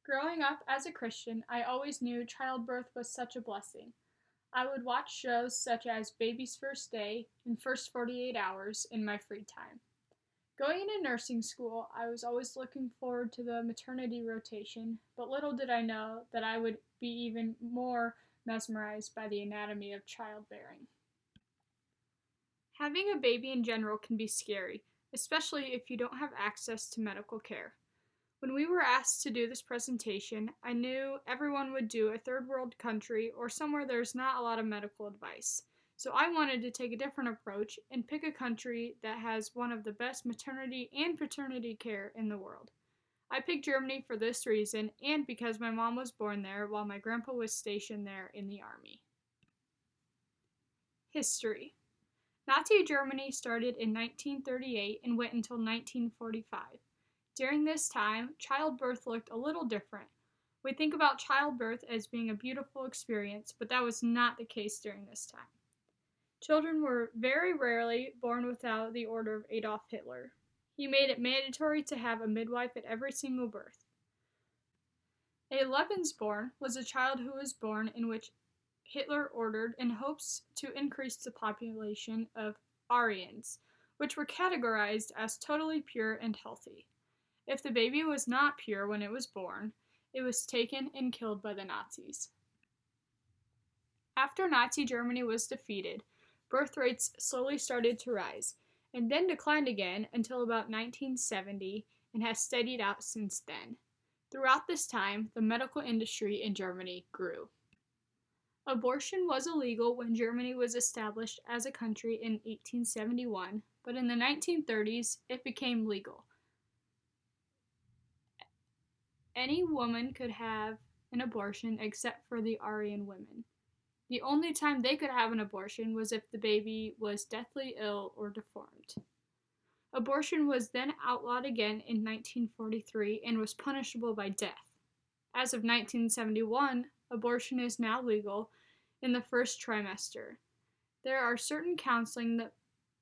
Growing up as a Christian, I always knew childbirth was such a blessing. I would watch shows such as Baby's First Day and First 48 Hours in my free time. Going into nursing school, I was always looking forward to the maternity rotation, but little did I know that I would be even more mesmerized by the anatomy of childbearing. Having a baby in general can be scary, especially if you don't have access to medical care. When we were asked to do this presentation, I knew everyone would do a third world country or somewhere there's not a lot of medical advice. So I wanted to take a different approach and pick a country that has one of the best maternity and paternity care in the world. I picked Germany for this reason and because my mom was born there while my grandpa was stationed there in the army. History. Nazi Germany started in 1938 and went until 1945. During this time, childbirth looked a little different. We think about childbirth as being a beautiful experience, but that was not the case during this time. Children were very rarely born without the order of Adolf Hitler. He made it mandatory to have a midwife at every single birth. A Lebensborn was a child who was born in which Hitler ordered in hopes to increase the population of Aryans, which were categorized as totally pure and healthy. If the baby was not pure when it was born, it was taken and killed by the Nazis. After Nazi Germany was defeated, birth rates slowly started to rise, and then declined again until about 1970 and has steadied out since then. Throughout this time, the medical industry in Germany grew. Abortion was illegal when Germany was established as a country in 1871, but in the 1930s it became legal. Any woman could have an abortion except for the Aryan women. The only time they could have an abortion was if the baby was deathly ill or deformed. Abortion was then outlawed again in 1943 and was punishable by death. As of 1971, abortion is now legal in the first trimester. There are certain counseling that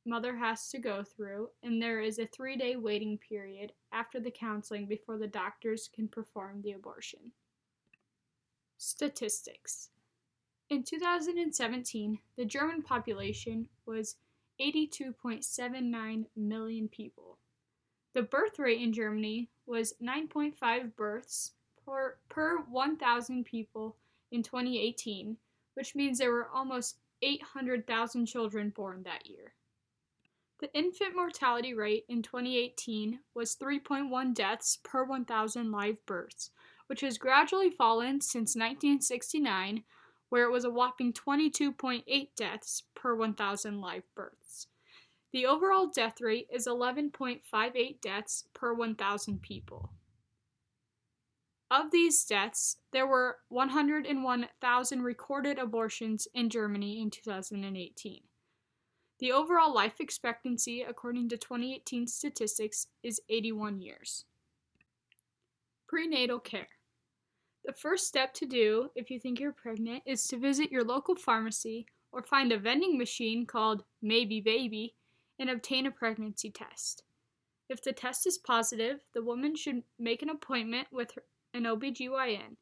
mother has to go through, and there is a 3-day waiting period after the counseling before the doctors can perform the abortion. Statistics. In 2017, the German population was 82.79 million people. The birth rate in Germany was 9.5 births per 1,000 people in 2018, which means there were almost 800,000 children born that year. The infant mortality rate in 2018 was 3.1 deaths per 1,000 live births, which has gradually fallen since 1969, where it was a whopping 22.8 deaths per 1,000 live births. The overall death rate is 11.58 deaths per 1,000 people. Of these deaths, there were 101,000 recorded abortions in Germany in 2018. The overall life expectancy, according to 2018 statistics, is 81 years. Prenatal care. The first step to do if you think you're pregnant is to visit your local pharmacy or find a vending machine called Maybe Baby and obtain a pregnancy test. If the test is positive, the woman should make an appointment with an OBGYN.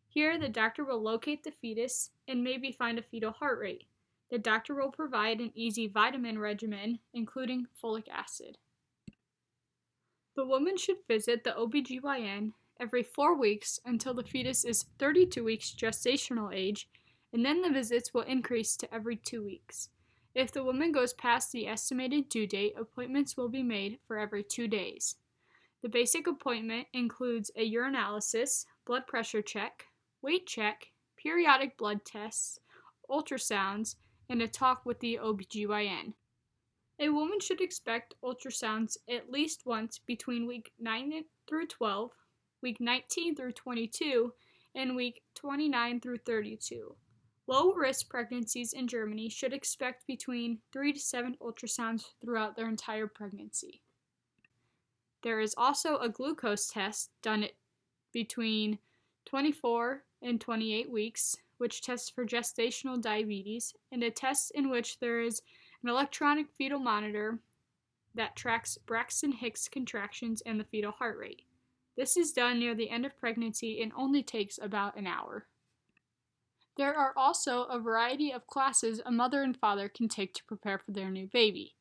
Here, the doctor will locate the fetus and maybe find a fetal heart rate. The doctor will provide an easy vitamin regimen, including folic acid. The woman should visit the OBGYN every 4 weeks until the fetus is 32 weeks gestational age, and then the visits will increase to every 2 weeks. If the woman goes past the estimated due date, appointments will be made for every 2 days. The basic appointment includes a urinalysis, blood pressure check, weight check, periodic blood tests, ultrasounds, and a talk with the OBGYN. A woman should expect ultrasounds at least once between week 9 through 12, week 19 through 22, and week 29 through 32. Low-risk pregnancies in Germany should expect between 3 to 7 ultrasounds throughout their entire pregnancy. There is also a glucose test done at between 24 and 28 weeks, which tests for gestational diabetes, and a test in which there is an electronic fetal monitor that tracks Braxton Hicks contractions and the fetal heart rate. This is done near the end of pregnancy and only takes about an hour. There are also a variety of classes a mother and father can take to prepare for their new baby.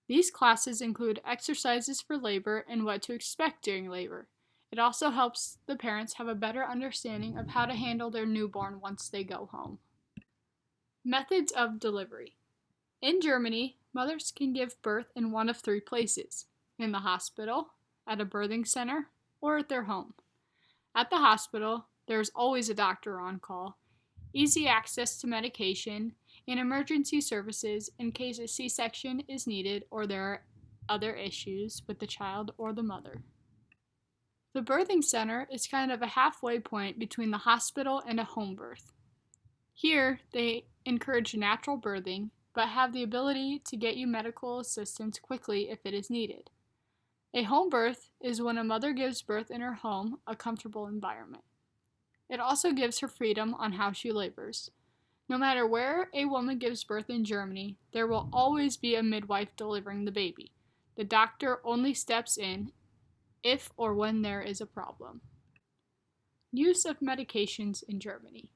These classes include exercises for labor and what to expect during labor. It also helps the parents have a better understanding of how to handle their newborn once they go home. Methods of delivery. In Germany, mothers can give birth in one of three places: in the hospital, at a birthing center, or at their home. At the hospital, there is always a doctor on call, easy access to medication, and emergency services in case a C-section is needed or there are other issues with the child or the mother. The birthing center is kind of a halfway point between the hospital and a home birth. Here, they encourage natural birthing, but have the ability to get you medical assistance quickly if it is needed. A home birth is when a mother gives birth in her home, a comfortable environment. It also gives her freedom on how she labors. No matter where a woman gives birth in Germany, there will always be a midwife delivering the baby. The doctor only steps in if or when there is a problem. Use of medications in Germany.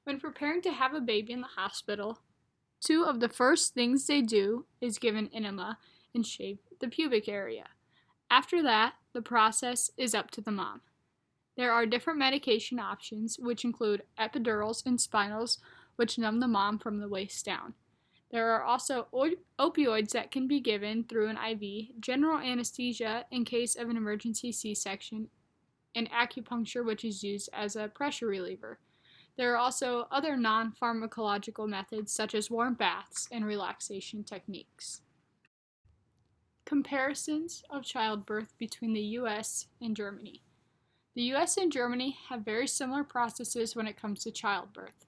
When preparing to have a baby in the hospital, two of the first things they do is give an enema and shave the pubic area. After that, the process is up to the mom. There are different medication options, which include epidurals and spinals, which numb the mom from the waist down. There are also opioids that can be given through an IV, general anesthesia in case of an emergency C-section, and acupuncture, which is used as a pressure reliever. There are also other non-pharmacological methods such as warm baths and relaxation techniques. Comparisons of childbirth between the US and Germany. The US and Germany have very similar processes when it comes to childbirth.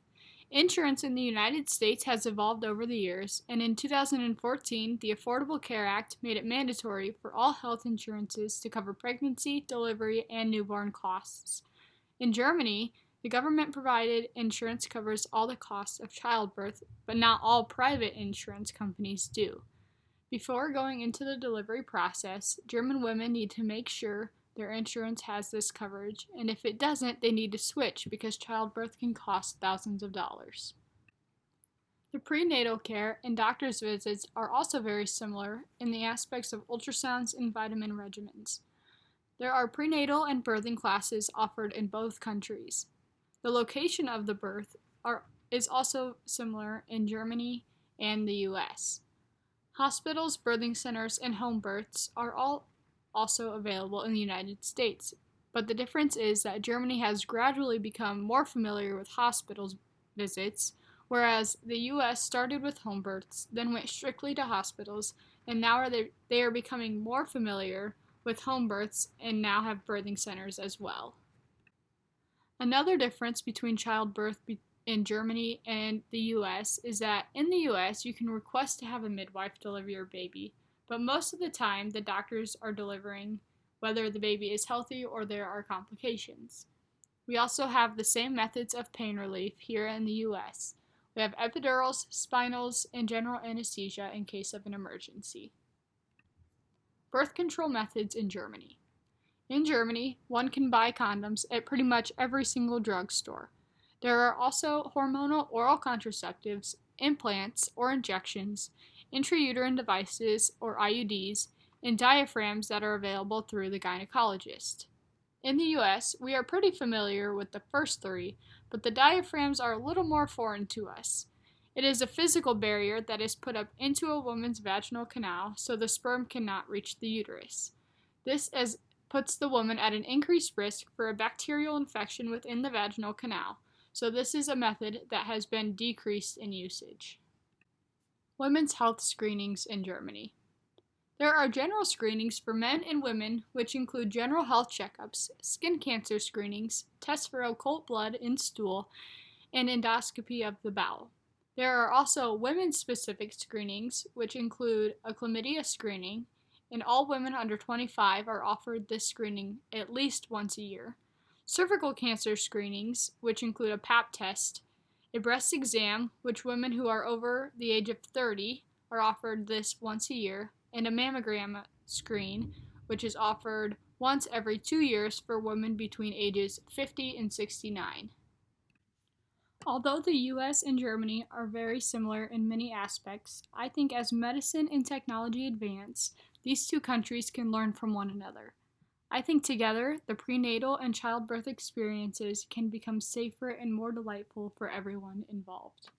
Insurance in the United States has evolved over the years, and in 2014, the Affordable Care Act made it mandatory for all health insurances to cover pregnancy, delivery, and newborn costs. In Germany, the government-provided insurance covers all the costs of childbirth, but not all private insurance companies do. Before going into the delivery process, German women need to make sure their insurance has this coverage, and if it doesn't, they need to switch because childbirth can cost thousands of dollars. The prenatal care and doctor's visits are also very similar in the aspects of ultrasounds and vitamin regimens. There are prenatal and birthing classes offered in both countries. The location of the birth is also similar in Germany and the US. Hospitals, birthing centers, and home births are all also available in the United States, but the difference is that Germany has gradually become more familiar with hospital visits, whereas the US started with home births, then went strictly to hospitals, and now they are becoming more familiar with home births and now have birthing centers as well. Another difference between childbirth in Germany and the US is that in the US you can request to have a midwife deliver your baby, but most of the time the doctors are delivering whether the baby is healthy or there are complications. We also have the same methods of pain relief here in the US. We have epidurals, spinals, and general anesthesia in case of an emergency. Birth control methods in Germany. In Germany, one can buy condoms at pretty much every single drugstore. There are also hormonal oral contraceptives, implants or injections, intrauterine devices or IUDs, and diaphragms that are available through the gynecologist. In the US, we are pretty familiar with the first three, but the diaphragms are a little more foreign to us. It is a physical barrier that is put up into a woman's vaginal canal so the sperm cannot reach the uterus. This puts the woman at an increased risk for a bacterial infection within the vaginal canal, so this is a method that has been decreased in usage. Women's health screenings in Germany. There are general screenings for men and women, which include general health checkups, skin cancer screenings, tests for occult blood in stool, and endoscopy of the bowel. There are also women-specific screenings, which include a chlamydia screening, and all women under 25 are offered this screening at least once a year. Cervical cancer screenings, which include a pap test, a breast exam, which women who are over the age of 30 are offered this once a year, and a mammogram screen, which is offered once every 2 years for women between ages 50 and 69. Although the US and Germany are very similar in many aspects, I think as medicine and technology advance, these two countries can learn from one another. I think together, the prenatal and childbirth experiences can become safer and more delightful for everyone involved.